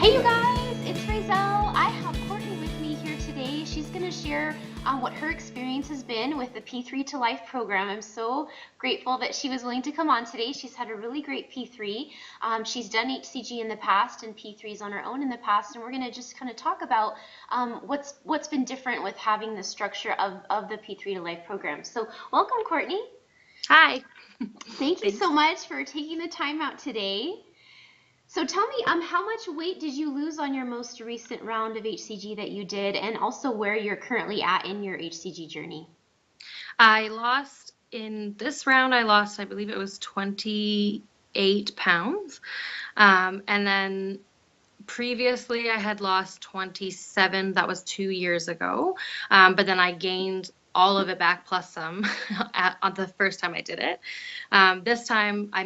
Hey you guys, it's Razel. I have Courtney with me here today. She's going to share what her experience has been with the P3tolife program. I'm so grateful that she was willing to come on today. She's had a really great P3. She's done hCG in the past and P3s on her own in the past, and we're going to just kind of talk about what's been different with having the structure of the P3tolife program. So welcome, Courtney. Hi. Thank you so much for taking the time out today. So tell me, how much weight did you lose on your most recent round of hCG that you did, and also where you're currently at in your hCG journey? I lost in this round, I believe it was 28 pounds. And then previously I had lost 27. That was 2 years ago. But then I gained all of it back plus some on the first time I did it. This time I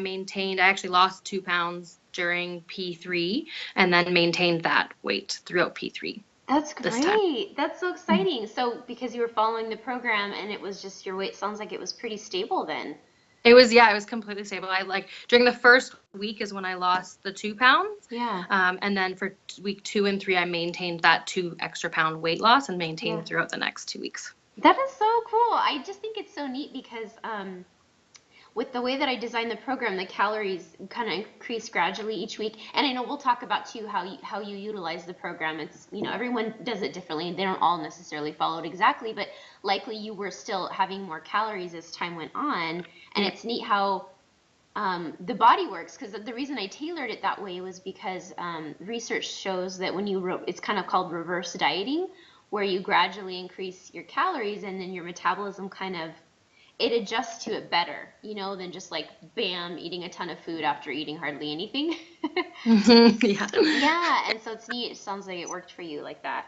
actually lost 2 pounds during P3 and then maintained that weight throughout P3 That's this time. great. That's so exciting. So because you were following the program and it was just your weight, sounds like it was pretty stable then. It was completely stable. During the first week is when I lost the 2 pounds. Yeah. And then for week 2 and 3, I maintained that 2 extra pound weight loss and Yeah. maintained throughout the next 2 weeks. That is so cool. I just think it's so neat because with the way that I designed the program, the calories kind of increase gradually each week. And I know we'll talk about too how you utilize the program. It's, everyone does it differently. They don't all necessarily follow it exactly, but likely you were still having more calories as time went on. And it's neat how the body works, because the reason I tailored it that way was because research shows that when it's kind of called reverse dieting, where you gradually increase your calories and then your metabolism it adjusts to it better, than just like bam, eating a ton of food after eating hardly anything. Yeah. Yeah, and so it's neat. It sounds like it worked for you like that.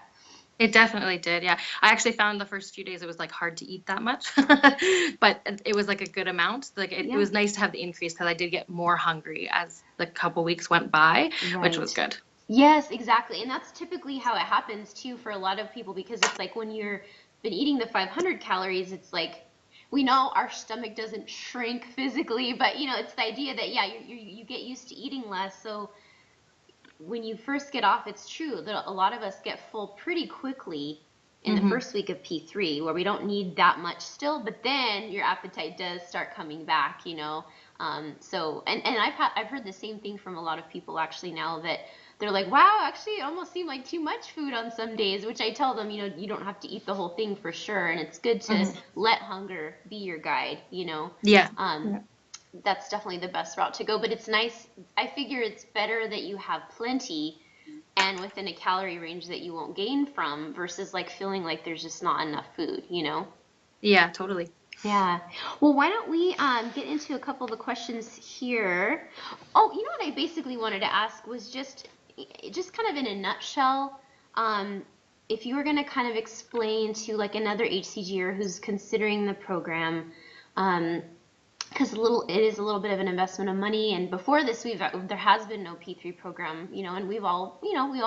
It definitely did. Yeah. I actually found the first few days it was like hard to eat that much, but it was like a good amount. It Yeah. was nice to have the increase because I did get more hungry as the couple weeks went by, which was Right. good. Yes, exactly. And that's typically how it happens too for a lot of people, because it's like when you're been eating the 500 calories, it's like we know our stomach doesn't shrink physically, but it's the idea that yeah, you get used to eating less. So when you first get off, it's true that a lot of us get full pretty quickly in the Hmm. first week of P3, where we don't need that much still, but then your appetite does start coming back. So and I've heard the same thing from a lot of people actually now, that they're like, wow, actually it almost seemed like too much food on some days, which I tell them, you don't have to eat the whole thing for sure, and it's good to Hmm. let hunger be your guide. Yeah. Um, that's definitely the best route to go. But it's nice. I figure it's better that you have plenty and within a calorie range that you won't gain from, versus like feeling like there's just not enough food. Yeah, totally. Yeah. Well, why don't we get into a couple of the questions here? Oh, what I basically wanted to ask was just kind of in a nutshell, um, if you were going to kind of explain to like another HCGer who's considering the program, um, because it is a little bit of an investment of money. And before this, there has been no P3 program, and we all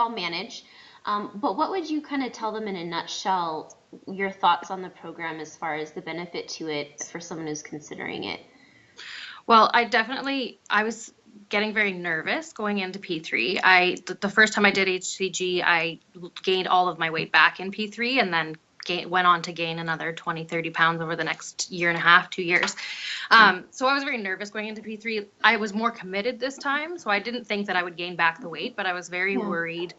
manage. But what would you kind of tell them in a nutshell, your thoughts on the program as far as the benefit to it for someone who's considering it? Well, I was getting very nervous going into P3. The first time I did hCG, I gained all of my weight back in P3 and then went on to gain another 20, 30 pounds over the next year and a half, 2 years. So I was very nervous going into P3. I was more committed this time, so I didn't think that I would gain back the weight, but I was very Yeah. worried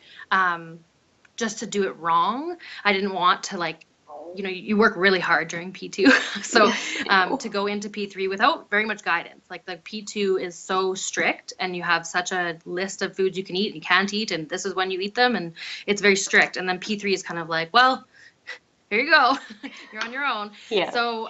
just to do it wrong. I didn't want to you work really hard during P2. So Yes, I know. to go into P3 without very much guidance, like the P2 is so strict and you have such a list of foods you can eat and can't eat, and this is when you eat them, and it's very strict. And then P3 is kind of like, well, here you go. You're on your own. Yeah. So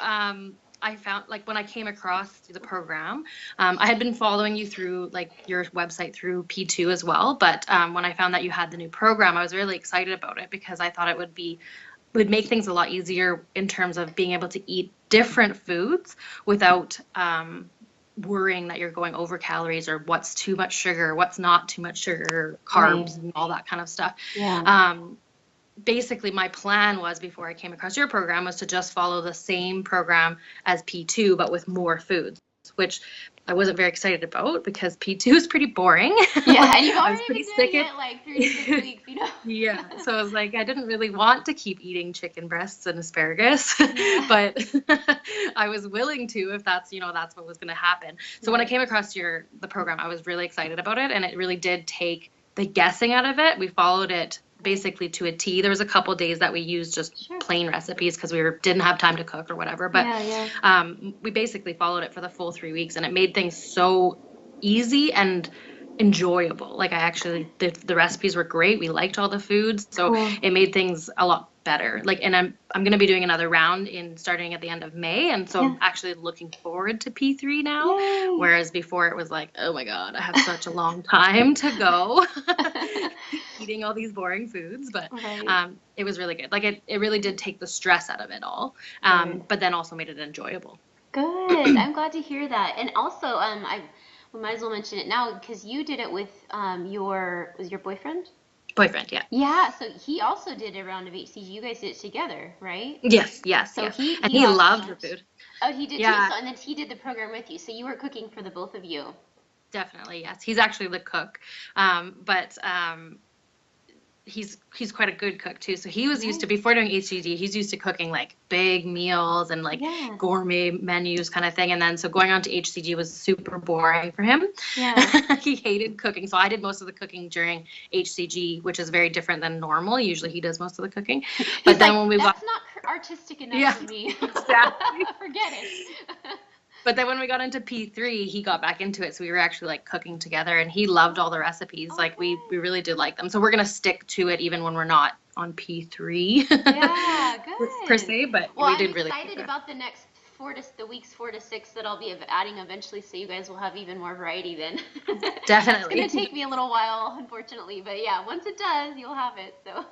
I found, like, when I came across the program, I had been following you through like your website through P2 as well. But when I found that you had the new program, I was really excited about it because I thought it would make things a lot easier in terms of being able to eat different foods without worrying that you're going over calories or what's too much sugar, what's not too much sugar, carbs, Right. and all that kind of stuff. Yeah. Basically, my plan was, before I came across your program, was to just follow the same program as P2, but with more foods. which I wasn't very excited about because P2 is pretty boring. Yeah, and you've I was already pretty been sick doing of it like 3 to 6 weeks, yeah. So I was like, I didn't really want to keep eating chicken breasts and asparagus, Yeah. but I was willing to if that's, that's what was going to happen. So when I Right. came across the program, I was really excited about it, and it really did take the guessing out of it. We followed it basically to a T. There was a couple days that we used just Sure. plain recipes because we didn't have time to cook or whatever, but Yeah. we basically followed it for the full 3 weeks, and it made things so easy and enjoyable. Like the recipes were great. We liked all the foods, so Cool. it made things a lot better. Like, and I'm going to be doing another round starting at the end of May, and so Yeah. I'm actually looking forward to P3 now. Yay. Whereas before it was like, oh my God, I have such a long time to go eating all these boring foods. But Right. it was really good. Like it really did take the stress out of it all, Good. but then also made it enjoyable. Good. I'm glad to hear that. And also, we might as well mention it now because you did it with was your boyfriend? Boyfriend, yeah. Yeah. So he also did a round of hCG. You guys did it together, right? Yes, yes, So yes. he And he he lost loved the weight. food. Oh, he did too. Yeah, So and then he did the program with you. So you were cooking for the both of you. definitely, yes. He's actually the cook. But he's quite a good cook too. So he was used to, Nice. before doing HGG, he's used to cooking like big meals and like Yeah. gourmet menus kind of thing. And then so going on to HCG was super boring for him. Yeah. He hated cooking. So I did most of the cooking during HCG, which is very different than normal. Usually he does most of the cooking. But He's then like, when we got, that's not artistic enough yeah, for me. exactly. Forget it. But then when we got into P3, he got back into it. So we were actually like cooking together, and he loved all the recipes. Oh, Like we good. really did like them. So we're going to stick to it even when we're not on P3 Yeah, per good. se, but Well, we I'm did really excited like it. about the weeks 4 to 6 that I'll be adding eventually, so you guys will have even more variety then. It's gonna Definitely. take me a little while, unfortunately, but yeah, once it does, you'll have it. So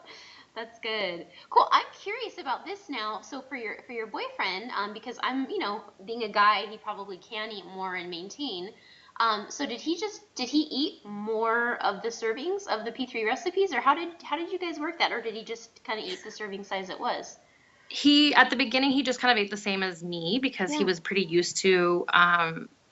that's good. Cool. I'm curious about this now. So for your boyfriend, because I'm, being a guy, he probably can eat more and maintain. So did he eat more of the servings of the P3 recipes, or how did you guys work that, or did he just kind of eat the serving size it was? At the beginning, he just kind of ate the same as me because he Yeah. was pretty used to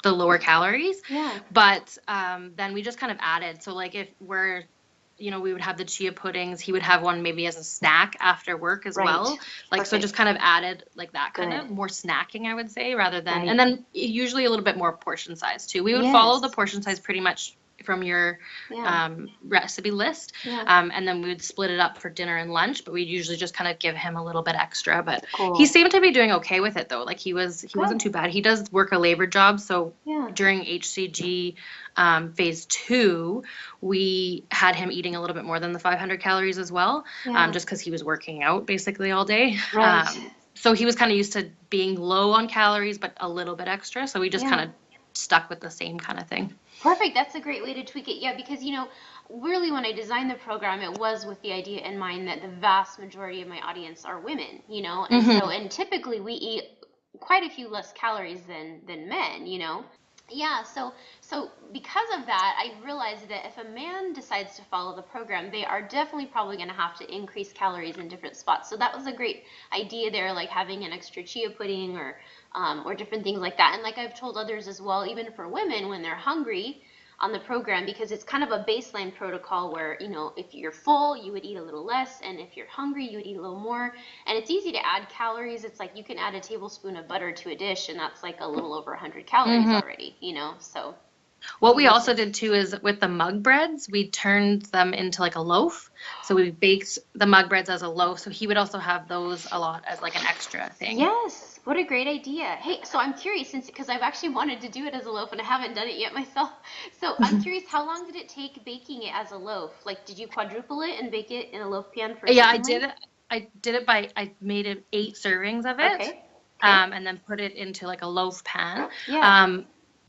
the lower calories. Yeah. But then we just kind of added. So, like, if we would have the chia puddings, he would have one maybe as a snack after work as Right. well. Like, so just Perfect. kind of added like that kind of Good. more snacking, I would say, rather than, Right. and then usually a little bit more portion size too. We would follow the Yes. portion size pretty much from your Yeah. recipe list. Yeah. And then we would split it up for dinner and lunch, but we'd usually just kind of give him a little bit extra. But Cool. he seemed to be doing okay with it though. Like he wasn't too bad. He does work a labor job, so Yeah. during HCG phase 2, we had him eating a little bit more than the 500 calories as well, Yeah. just because he was working out basically all day. Right. So he was kind of used to being low on calories, but a little bit extra. So we just Yeah. kind of stuck with the same kind of thing. Perfect. That's a great way to tweak it. Yeah, because really when I designed the program, it was with the idea in mind that the vast majority of my audience are women, and Mm-hmm. and typically we eat quite a few less calories than men. Yeah, so because of that, I realized that if a man decides to follow the program, they are definitely probably going to have to increase calories in different spots. So that was a great idea there, like having an extra chia pudding or different things like that. And like I've told others as well, even for women when they're hungry on the program, because it's kind of a baseline protocol where, if you're full, you would eat a little less, and if you're hungry, you would eat a little more. And it's easy to add calories. It's like you can add a tablespoon of butter to a dish, and that's like a little over 100 calories Mm-hmm. already, so What it we makes also sense. did too is with the mug breads, we turned them into like a loaf. So we baked the mug breads as a loaf. So he would also have those a lot as like an extra thing. Yes, what a great idea. Hey, so I'm curious because I've actually wanted to do it as a loaf and I haven't done it yet myself. So I'm curious, how long did it take baking it as a loaf? Like, did you quadruple it and bake it in a loaf pan for a Yeah, certain length? I made it 8 servings of it, Okay. Okay. and then put it into like a loaf pan. Yeah.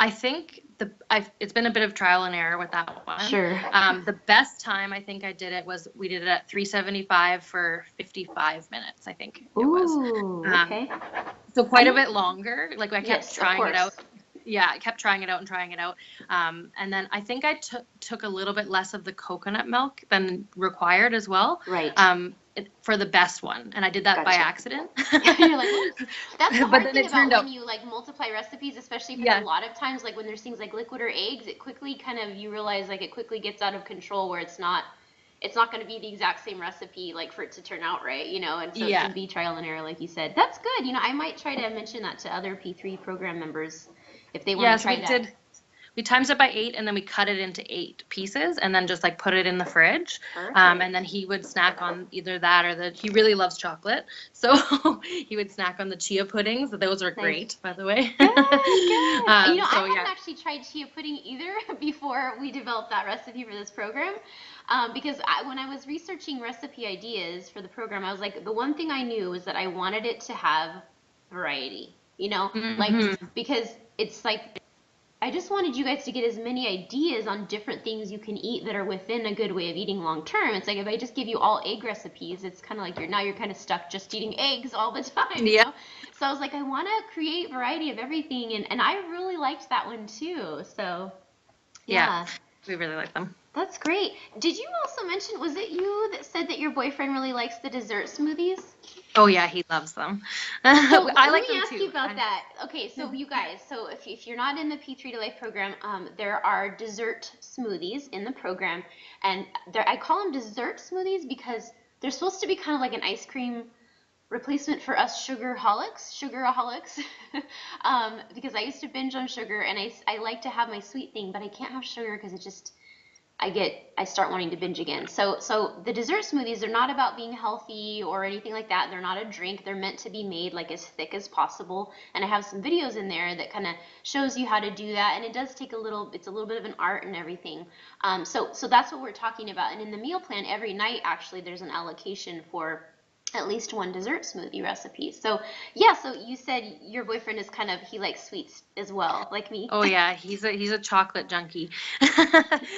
I think it's been a bit of trial and error with that one. Sure. The best time I think I did it was we did it at 375 for 55 minutes, I think it was. Ooh, okay. So quite a bit longer. Like I kept Yes, of trying it out. course. Yeah, I kept trying it out and trying it out. And then I think I took a little bit less of the coconut milk than required as well. Right. for the best one, and I did that by Gotcha. accident. You're like, oops. That's the But hard then thing it about turned when out, you like multiply recipes, especially because a yeah, lot of times, like when there's things like liquid or eggs, it quickly kind of you realize like it quickly gets out of control where it's not going to be the exact same recipe like for it to turn out right, and so it yeah. can be trial and error, like you said. That's good. I might try to mention that to other P3 program members if they want Yeah, to so try that. we times it by 8 and then we cut it into 8 pieces and then just like put it in the fridge. And then Perfect. he would snack on either that or he really loves chocolate. So he would snack on the chia puddings. Those are Nice. great, by the way. Good, good. So I yeah. hadn't actually tried chia pudding either before we developed that recipe for this program. Because when I was researching recipe ideas for the program, I was like, the one thing I knew was that I wanted it to have variety, like, Hmm. because it's like, I just wanted you guys to get as many ideas on different things you can eat that are within a good way of eating long term. It's like if I just give you all egg recipes, it's kind of like you're kind of stuck just eating eggs all the time. Yeah. So I was like, I want to create variety of everything, and I really liked that one too. So Yeah. yeah, We really like them. that's great. Did you also mention, was it you that said that your boyfriend really likes the dessert smoothies? Oh yeah, he loves them. So I let like me them ask you too. about that. Okay, so you guys, so if you're not in the P3 to Life program, there are dessert smoothies in the program, and I call them dessert smoothies because they're supposed to be kind of like an ice cream replacement for us sugaraholics, because I used to binge on sugar, and I like to have my sweet thing, but I can't have sugar because it just I start wanting to binge again. So the dessert smoothies are not about being healthy or anything like that. They're not a drink. They're meant to be made like as thick as possible. And I have some videos in there that kind of shows you how to do that. And it does take it's a little bit of an art and everything. So that's what we're talking about. And in the meal plan, every night actually there's an allocation for at least one dessert smoothie recipe. So yeah, so you said your boyfriend is he likes sweets as well, like me. Oh yeah, he's a chocolate junkie.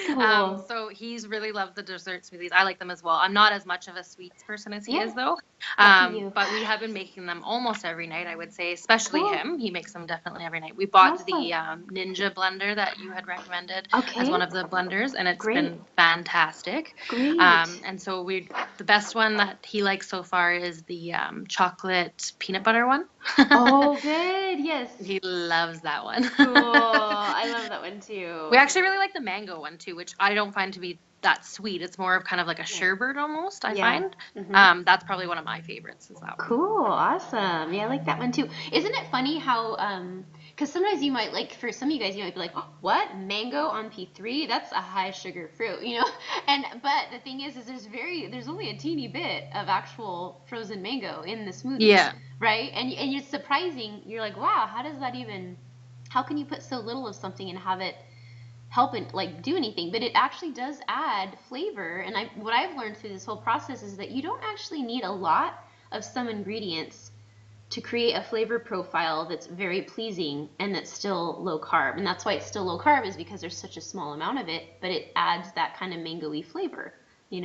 Cool. So he's really loved the dessert smoothies. I like them as well. I'm not as much of a sweets person as he Yeah, is though. lucky you. But we have been making them almost every night, I would say, especially Cool. him. He makes them definitely every night. We bought Awesome. the Ninja blender that you had recommended as Okay. one of the blenders, and it's Great. been fantastic. Great. And so the best one that he likes so far is the chocolate peanut butter one. Oh, good. Yes. He loves that one. Cool. I love that one too. We actually really like the mango one too, which I don't find to be that sweet. It's more of kind of like a Yeah. sherbet almost, I Yeah. find. Mhm. That's probably one of my favorites is that one. Cool. Awesome. Yeah, I like that one too. Isn't it funny how because sometimes you might like for some of you guys you might be like, oh, what? Mango on P3? That's a high sugar fruit. And but the thing is there's only a teeny bit of actual frozen mango in the smoothie, Yeah, right? And it's surprising. You're like, wow, how can you put so little of something and have it help and like do anything? But it actually does add flavor. And what I've learned through this whole process is that you don't actually need a lot of some ingredients to create a flavor profile that's very pleasing and that's still low carb. And that's why it's still low carb, is because there's such a small amount of it, but it adds that kind of mango-y flavor.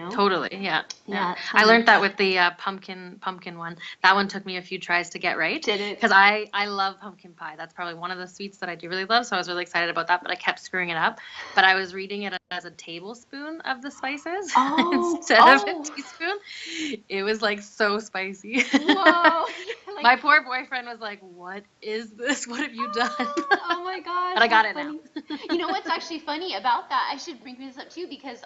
totally. Yeah, yeah. Yeah, it's I funny. learned that with the pumpkin one. That one took me a few tries to get right Did it? because I love pumpkin pie. That's probably one of the sweets that I do really love. So I was really excited about that, but I kept screwing it up. But I was reading it as a tablespoon of the spices Oh, instead of a oh, teaspoon. It was like so spicy. whoa. Like, My poor boyfriend was like, "What is this? What have you done?" oh my gosh, But I got that's it now. funny. You know what's actually funny about that? I should bring this up too because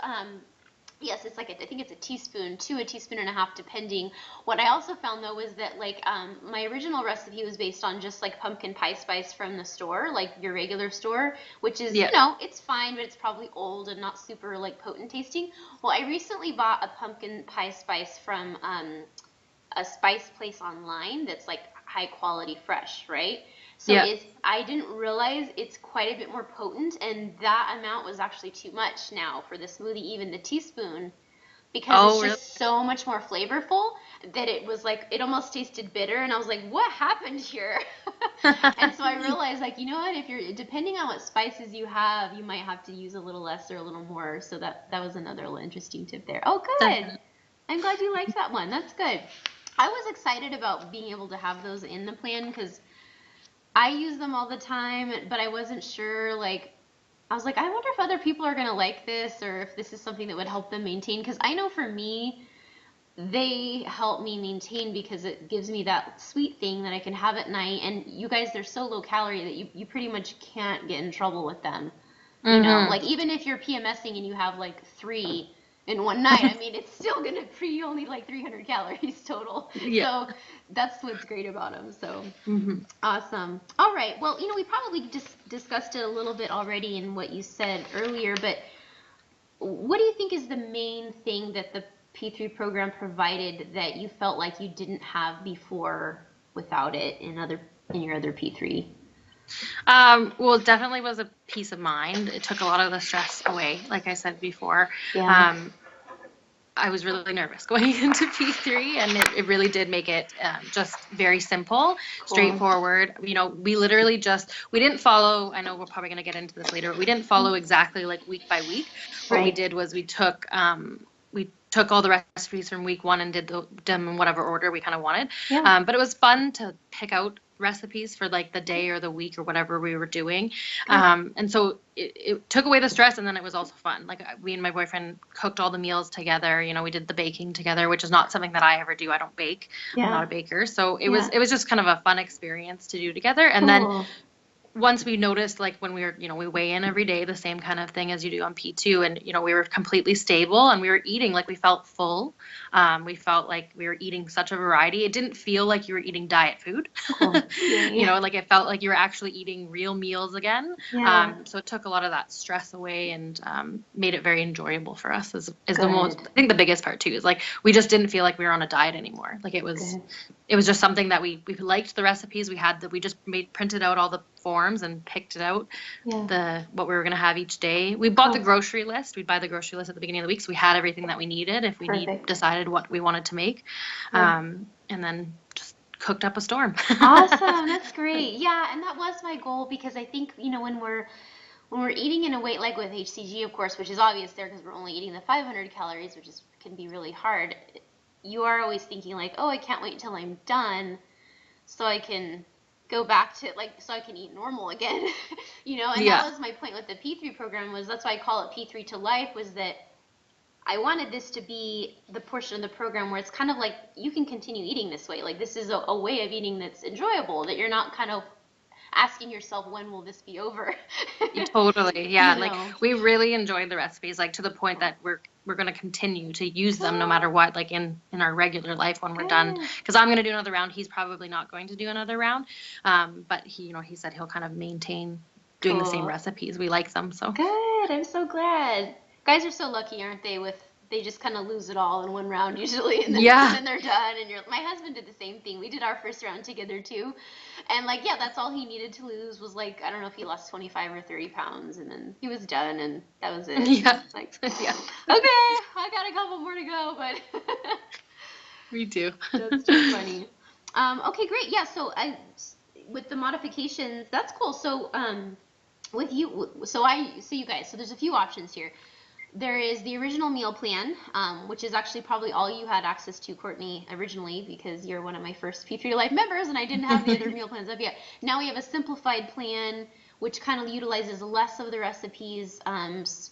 yes, it's like I think it's a teaspoon to a teaspoon and a half depending. What I also found though was that like my original recipe was based on just like pumpkin pie spice from the store, like your regular store, which is Yeah. it's fine, but it's probably old and not super like potent tasting. Well, I recently bought a pumpkin pie spice from a spice place online that's like high quality fresh, right? So Yeah. I didn't realize it's quite a bit more potent, and that amount was actually too much now for the smoothie, even the teaspoon, because it's Oh, really? just so much more flavorful that it was like it almost tasted bitter, and I was like, what happened here? And so I realized, like, you know what, if you're depending on what spices you have, you might have to use a little less or a little more. So that was another little interesting tip there. Oh, good. I'm glad you liked that one. That's good. I was excited about being able to have those in the plan because I use them all the time, but I wasn't sure. Like, I was like, I wonder if other people are going to like this or if this is something that would help them maintain. Because I know for me, they help me maintain because it gives me that sweet thing that I can have at night. And you guys, they're so low calorie that you pretty much can't get in trouble with them. You know, Mm-hmm. like even if you're PMSing and you have like 3 in one night, I mean, it's still gonna you only like 300 calories total. Yeah. So that's what's great about them. So Mm-hmm. awesome. All right. Well, we probably just discussed it a little bit already in what you said earlier, but what do you think is the main thing that the P3 program provided that you felt like you didn't have before without it in your other P3? Well, it definitely was a peace of mind. It took a lot of the stress away, like I said before. Yeah. Um, I was really nervous going into P3, and it really did make it just very simple, Cool. straightforward. We literally we didn't follow, I know we're probably going to get into this later, but we didn't follow exactly like week by week. What we Right. did was we took all the recipes from week 1 and did them in whatever order we kind of wanted. Yeah. But it was fun to pick out recipes for like the day or the week or whatever we were doing. Good. And so it took away the stress, and then it was also fun. Like we and my boyfriend cooked all the meals together. We did the baking together, which is not something that I ever do. I don't bake. I'm Yeah. not a baker. So it Yeah. was just kind of a fun experience to do together. And then Cool. once we noticed, like when we were, we weigh in every day, the same kind of thing as you do on P2, and we were completely stable, and we were eating like we felt full. We felt like we were eating such a variety. It didn't feel like you were eating diet food. Cool. Yeah. Like it felt like you were actually eating real meals again. Yeah. So it took a lot of that stress away, and made it very enjoyable for us. Is the Good. most, I think the biggest part too, is like we just didn't feel like we were on a diet anymore. Like it was just something that we liked the recipes we had, that we just printed out all the forms and picked it out, Yeah. what we were going to have each day. We bought the Cool. grocery list. We'd buy the grocery list at the beginning of the week, so we had everything that we needed if we Perfect. decided what we wanted to make. Yeah. And then just cooked up a storm. Awesome. That's great. Yeah, and that was my goal because I think, when we're eating in a weight like with hCG, of course, which is obvious there because we're only eating the 500 calories, which can be really hard. You are always thinking like, oh, I can't wait until I'm done so I can go back to so I can eat normal again. And Yeah. that was my point with the P3 program, that's why I call it P3tolife, was that I wanted this to be the portion of the program where it's kind of like you can continue eating this way. Like this is a way of eating that's enjoyable, that you're not kind of asking yourself, when will this be over? Totally. Yeah. You Like know. we really enjoyed the recipes, like to the point that we're going to continue to use them no matter what, like in our regular life when we're done. Good. Because I'm going to do another round. He's probably not going to do another round. But he said he'll kind of maintain doing the same Cool. recipes. We like them. So Good. I'm so glad. Guys are so lucky, aren't they? They just kind of lose it all in one round usually, and then, Yeah. and then they're done. And my husband did the same thing. We did our first round together too, and that's all he needed to lose was I don't know if he lost 25 or 30 pounds, and then he was done, and that was it. Yeah. Yeah. Okay, I got a couple more to go, but Me too. that's too funny. Okay, great. Yeah. So with the modifications, that's cool. So with you, so you guys. So there's a few options here. There is the original meal plan, which is actually probably all you had access to, Courtney, originally, because you're one of my first P3tolife members, and I didn't have the other meal plans up yet. Now we have a simplified plan, which kind of utilizes less of the recipes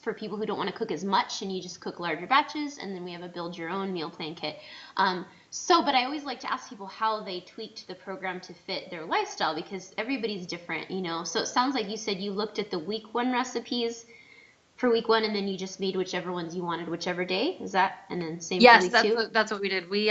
for people who don't want to cook as much, and you just cook larger batches. And then we have a build your own meal plan kit. But I always like to ask people how they tweaked the program to fit their lifestyle, because everybody's different, So it sounds like you said you looked at the week 1 recipes for week 1, and then you just made whichever ones you wanted whichever day. Is that, and then same Yes, for week 2? that's what we did. We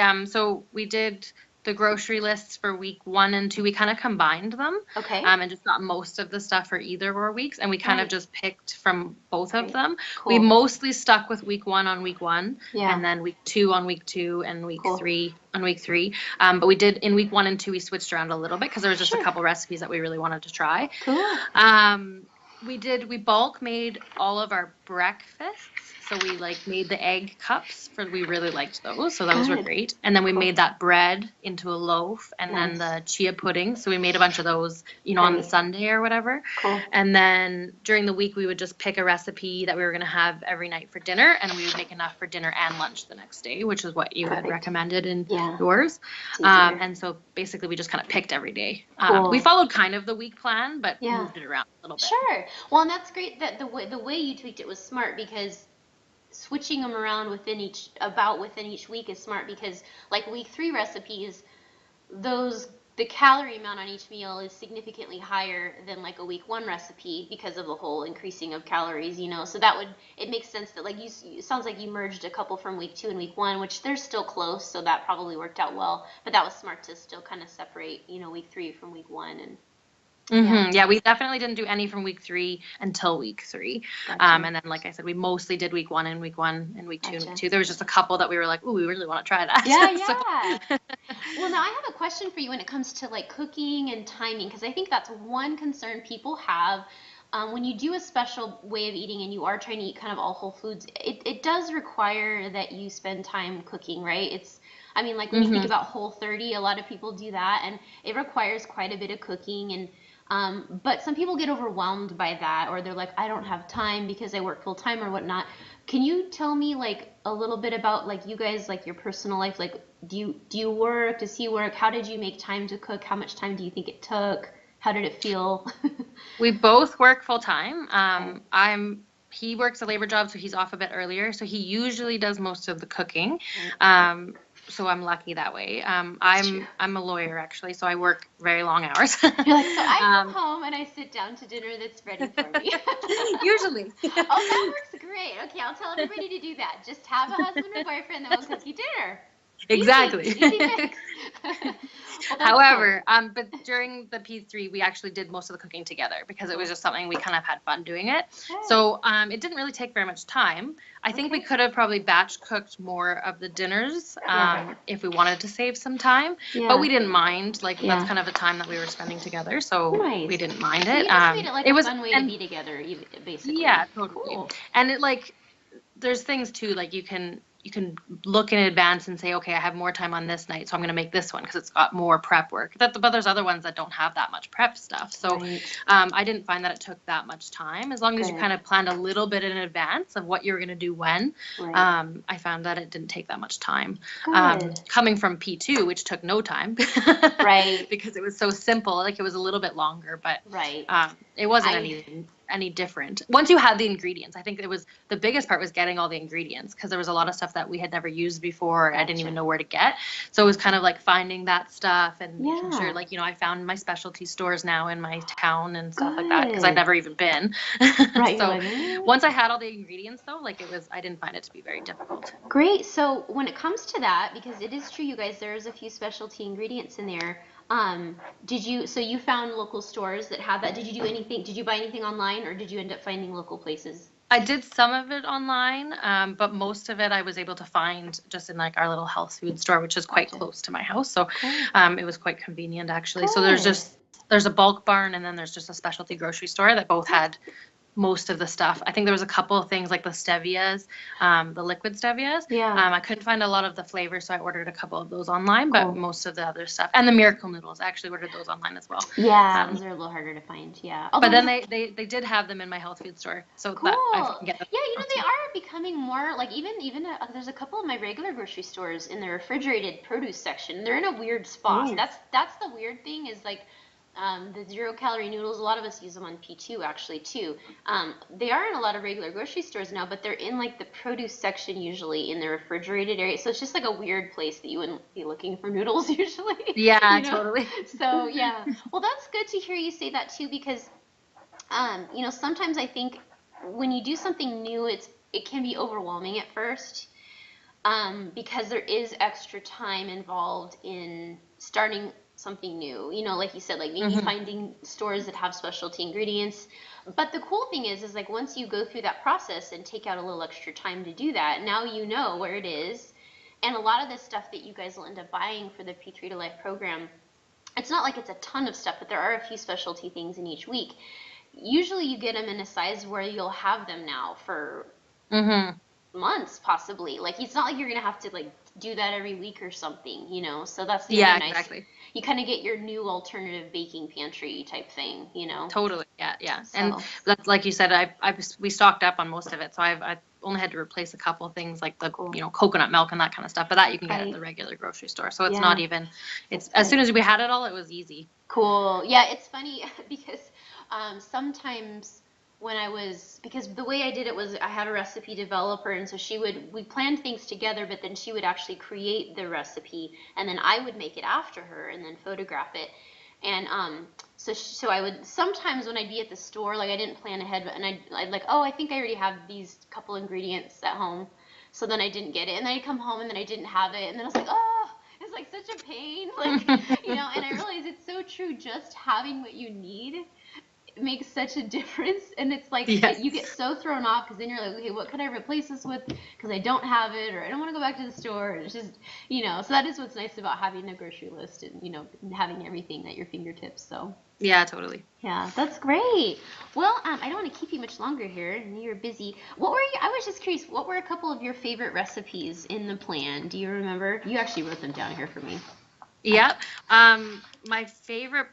did the grocery lists for week 1 and 2. We kind of combined them. Okay. And just got most of the stuff for either of our weeks, and we kind of just picked from both of them. Cool. We mostly stuck with week 1 on week 1, Yeah. and then week 2 on week 2, and week Cool. 3 on week 3. But we did in week 1 and 2, we switched around a little bit because there was just a couple recipes that we really wanted to try. Cool. We bulk made all of our breakfasts. So we made the egg cups we really liked those. So those were Good. great. And then we made that bread into a loaf, and then the chia pudding. So we made a bunch of those, on the Great. Sunday or whatever. Cool. And then during the week, we would just pick a recipe that we were going to have every night for dinner, and we would make enough for dinner and lunch the next day, which is what you had Perfect. recommended in Yeah. yours. It's easier. And so basically we just kind of picked every day. Cool. We followed kind of the week plan, but Yeah. moved it around a little bit. Sure. Well, and that's great that the way you tweaked it was smart, because switching them around within each week is smart, because like week 3 recipes, the calorie amount on each meal is significantly higher than like a week 1 recipe because of the whole increasing of calories, so it makes sense that like it sounds like you merged a couple from week 2 and week 1, which they're still close, so that probably worked out well, but that was smart to still kind of separate, week 3 from week 1. And Yeah, we definitely didn't do any from week 3 until week 3. Gotcha. And then, like I said, we mostly did week 1 and week 1 and week 2 and week 2. There was just a couple that we were like, ooh, we really want to try that. Yeah. Well, now I have a question for you when it comes to like cooking and timing, because I think that's one concern people have. When you do a special way of eating and you are trying to eat kind of all whole foods, it does require that you spend time cooking, right? Like when you think about Whole30, a lot of people do that, and it requires quite a bit of cooking. And but some people get overwhelmed by that, or they're like, I don't have time because I work full time or whatnot. Can you tell me like a little bit about like you guys, like your personal life? Like, do you work? Does he work? How did you make time to cook? How much time do you think it took? How did it feel? We both work full time. He works a labor job, so he's off a bit earlier. So he usually does most of the cooking. So I'm lucky that way. I'm a lawyer actually, so I work very long hours. You're like, so I come home and I sit down to dinner that's ready for me. Usually. Oh, that works great. Okay, I'll tell everybody to do that. Just have a husband or boyfriend that will cook you dinner. Exactly. Easy fix. Well, However, cool. But during the P3, we actually did most of the cooking together because it was just something we kind of had fun doing it. Okay. So it didn't really take very much time. I think we could have probably batch cooked more of the dinners if we wanted to save some time, but we didn't mind. Like that's kind of a time that we were spending together, so we didn't mind it. So you just made it like a fun way to be together, basically. Yeah, totally. Cool. And it like there's things too, like you can look in advance and say, okay, I have more time on this night, so I'm going to make this one because it's got more prep work. But there's other ones that don't have that much prep stuff. So I didn't find that it took that much time. As long as you kind of planned a little bit in advance of what you were going to do when, I found that it didn't take that much time. Coming from P2, which took no time, because it was so simple, like it was a little bit longer, but it wasn't any different once you had the ingredients. I think it was the biggest part was getting all the ingredients, because there was a lot of stuff that we had never used before. I didn't even know where to get, so it was kind of like finding that stuff and making sure, like, I found my specialty stores now in my town and stuff like that, because I'd never even been. So once I had all the ingredients though, like I didn't find it to be very difficult. Great. So when it comes to that, because it is true, you guys, there's a few specialty ingredients in there. So you found local stores that have that? Did you buy anything online, or did you end up finding local places? I did some of it online, but most of it I was able to find just in like our little health food store, which is quite close to my house. So it was quite convenient actually. So there's a bulk barn, and then there's just a specialty grocery store that both had most of the stuff. I think there was a couple of things like the stevias, the liquid stevias. I couldn't find a lot of the flavors, so I ordered a couple of those online, but most of the other stuff, and the miracle noodles, I actually ordered those online as well. Those are a little harder to find. But then they did have them in my health food store, so that I can get them. They are becoming more like even there's a couple of my regular grocery stores in the refrigerated produce section. They're in a weird spot. That's the weird thing, is like the 0-calorie noodles, a lot of us use them on P2 actually too. They are in a lot of regular grocery stores now, but they're in like the produce section usually in the refrigerated area. So it's just like a weird place that you wouldn't be looking for noodles usually. Totally. So well, that's good to hear you say that too, because sometimes I think when you do something new, it can be overwhelming at first, because there is extra time involved in starting something new, like you said, like maybe finding stores that have specialty ingredients. But the cool thing is like once you go through that process and take out a little extra time to do that, now you know where it is. And a lot of the stuff that you guys will end up buying for the P3tolife program, it's not like it's a ton of stuff, but there are a few specialty things in each week. Usually you get them in a size where you'll have them now for months possibly. Like it's not like you're gonna have to like do that every week or something, so that's the nice. Exactly. You kind of get your new alternative baking pantry type thing, Totally. So. And that's like you said, we stocked up on most of it, so I only had to replace a couple of things like the coconut milk and that kind of stuff, but that you can get at the regular grocery store, so it's not even, it's as soon as we had it all, it was easy. Cool. Yeah, it's funny because sometimes when I was, because the way I did it was I had a recipe developer, and so we planned things together, but then she would actually create the recipe, and then I would make it after her and then photograph it. And so I would sometimes when I'd be at the store, like I didn't plan ahead, and I'd like, oh, I think I already have these couple ingredients at home, so then I didn't get it, and then I'd come home and then I didn't have it, and then I was like, oh, it's like such a pain, like, and I realized it's so true. Just having what you need makes such a difference, and it's like Yes. you get so thrown off because then you're like, okay, what could I replace this with, because I don't have it, or I don't want to go back to the store, and it's just so that is what's nice about having a grocery list, and having everything at your fingertips. So Yeah, totally. yeah, that's great. Well, I don't want to keep you much longer here, and you're busy. I was just curious, what were a couple of your favorite recipes in the plan? Do you remember? You actually wrote them down here for me. Yep. My favorite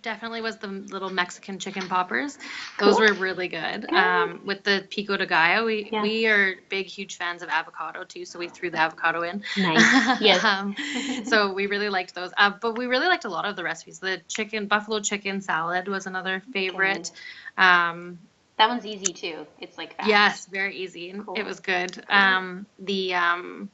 definitely was the little Mexican chicken poppers. Those Cool. were really good. Good. With the pico de gallo, Yeah. we are big, huge fans of avocado too, so we threw the avocado in. Nice. Yes. So we really liked those. But we really liked a lot of the recipes. The buffalo chicken salad was another favorite. Um, That one's easy too. It's like fast. yes, very easy. Cool. It was good. The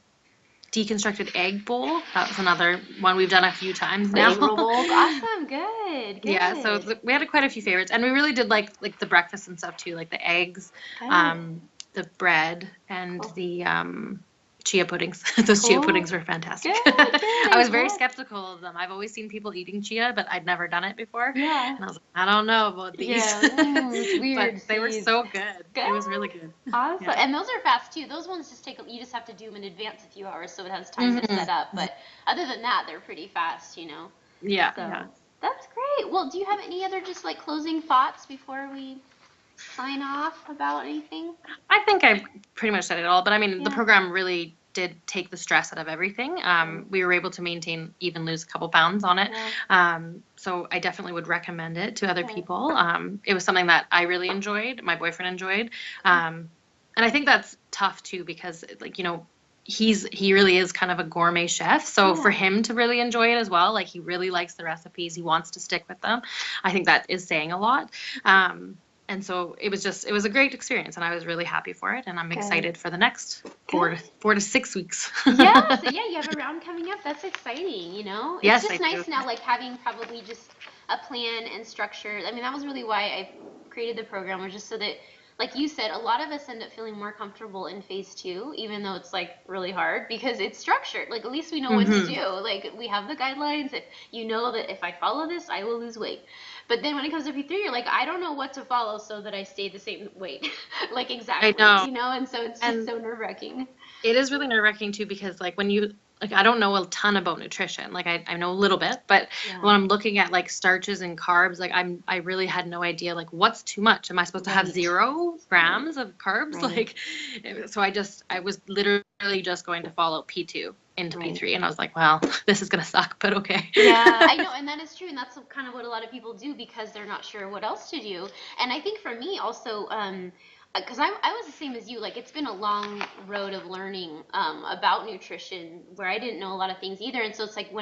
deconstructed egg bowl, that was another one we've done a few times The now. egg roll bowls. Awesome. Good. Good. Yeah, so we had quite a few favorites, and we really did like the breakfast and stuff too, like the eggs, Good. the bread, and Cool. the chia puddings. Those chia Cool. puddings were fantastic. Good, good, I was very yeah. skeptical of them. I've always seen people eating chia, but I'd never done it before. Yeah. And I was like, I don't know about these. Yeah. It's weird. But they were seeds. so good. Good. It was really good. Awesome. Yeah. And those are fast too. Those ones you just have to do them in advance a few hours so it has time to set up. But other than that, they're pretty fast, Yeah. So Yeah. that's great. Well, do you have any other just like closing thoughts before we sign off about anything? I think I pretty much said it all, but I mean, the Yeah. program really did take the stress out of everything. We were able to maintain, even lose a couple pounds on it. Yeah. So I definitely would recommend it to other Okay. people. It was something that I really enjoyed, my boyfriend enjoyed. And I think that's tough too, because like, he really is kind of a gourmet chef. So for Yeah. him to really enjoy it as well, like he really likes the recipes, he wants to stick with them. I think that is saying a lot. And so it was a great experience, and I was really happy for it, and I'm Good. excited for the next 4 to 6 weeks. Yeah, so yeah, you have a round coming up. That's exciting, It's Yes, just I nice do. now, like having probably just a plan and structure. I mean, that was really why I created the program, was just so that, like you said, a lot of us end up feeling more comfortable in phase 2, even though it's like really hard because it's structured. Like at least we know what to do. Like we have the guidelines. If that if I follow this, I will lose weight. But then when it comes to P3, you're like, I don't know what to follow so that I stay the same weight. Like exactly. I know. And so it's just so nerve-wracking. It is really nerve-wracking too, because like I don't know a ton about nutrition. Like I know a little bit, but Yeah. when I'm looking at like starches and carbs, like I really had no idea like what's too much. Am I supposed to have Right. 0 grams of carbs? Right. So I was literally just going to follow P2 into Right. P3, and I was like, well, this is gonna suck, but okay. Yeah, I know, and that is true, and that's kind of what a lot of people do because they're not sure what else to do. And I think for me also, because I was the same as you, like it's been a long road of learning about nutrition where I didn't know a lot of things either. And so it's like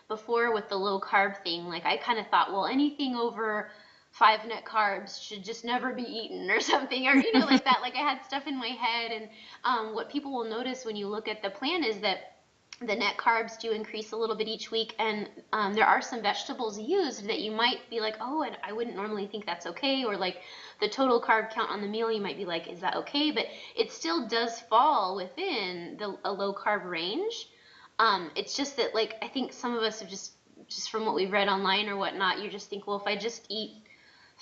before with the low carb thing, like I kind of thought, well, anything over 5 net carbs should just never be eaten or something, or like that. Like I had stuff in my head, and what people will notice when you look at the plan is that the net carbs do increase a little bit each week, and there are some vegetables used that you might be like, oh, and I wouldn't normally think that's okay, or like the total carb count on the meal, you might be like, is that okay? But it still does fall within a low carb range. It's just that, like, I think some of us have just from what we've read online or whatnot, you just think, well, if I just eat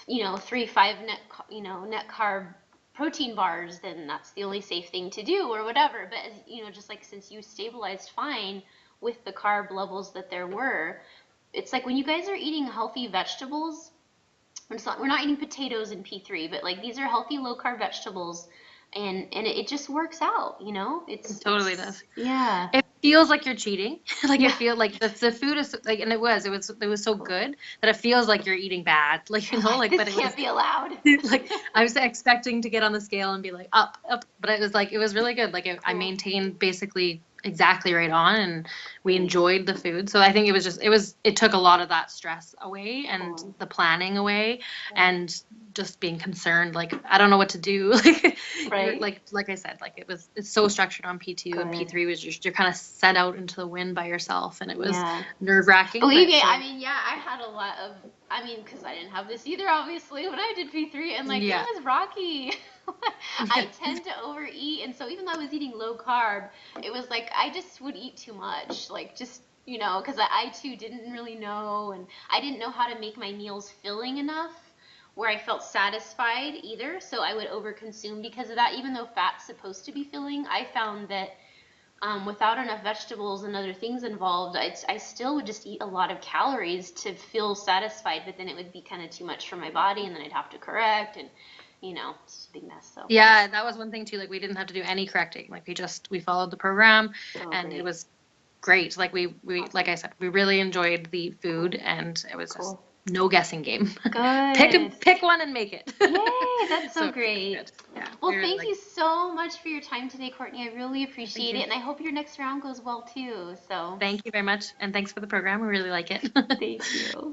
3-5 net carb protein bars, then that's the only safe thing to do or whatever. But just like since you stabilized fine with the carb levels that there were, it's like when you guys are eating healthy vegetables, we're not eating potatoes in P3, but like these are healthy low carb vegetables, and it just works out, It totally does. Yeah. It feels like you're cheating. Like Yeah. it feels like the food is like, and it was so good that it feels like you're eating bad. Like, like, This but it can't was be allowed. like I was expecting to get on the scale and be like up, but it was really good. Like I maintained basically exactly right on, and we enjoyed the food. So I think it took a lot of that stress away and Cool. the planning away, Yeah. and just being concerned, like, I don't know what to do. Like, you're Right? like I said, like, it's so structured on P2, and Good. P3 was just, you're kind of set out into the wind by yourself, and it was Yeah. nerve-wracking, Believe but me, I mean, yeah, I had a lot of, I mean, because I didn't have this either, obviously, when I did P3, and like, it yeah. was rocky. I tend to overeat, and so even though I was eating low carb, it was like I just would eat too much, like, just, because I too didn't really know, and I didn't know how to make my meals filling enough where I felt satisfied either, so I would overconsume because of that. Even though fat's supposed to be filling, I found that without enough vegetables and other things involved, I still would just eat a lot of calories to feel satisfied, but then it would be kind of too much for my body, and then I'd have to correct, and it's just a big mess. So, Yeah, that was one thing too. Like, we didn't have to do any correcting. Like, we followed the program, so and it great. was great. Like, like Awesome. I said, we really enjoyed the food, Cool. and it was just Cool. no guessing game. Good. Pick one and make it. Yay, that's so So it was great. good. Yeah, Well, we really thank like. you so much for your time today, Courtney. I really Thank appreciate it, you. and I hope your next round goes well too. So, Thank you very much, and thanks for the program. We really like it. thank you.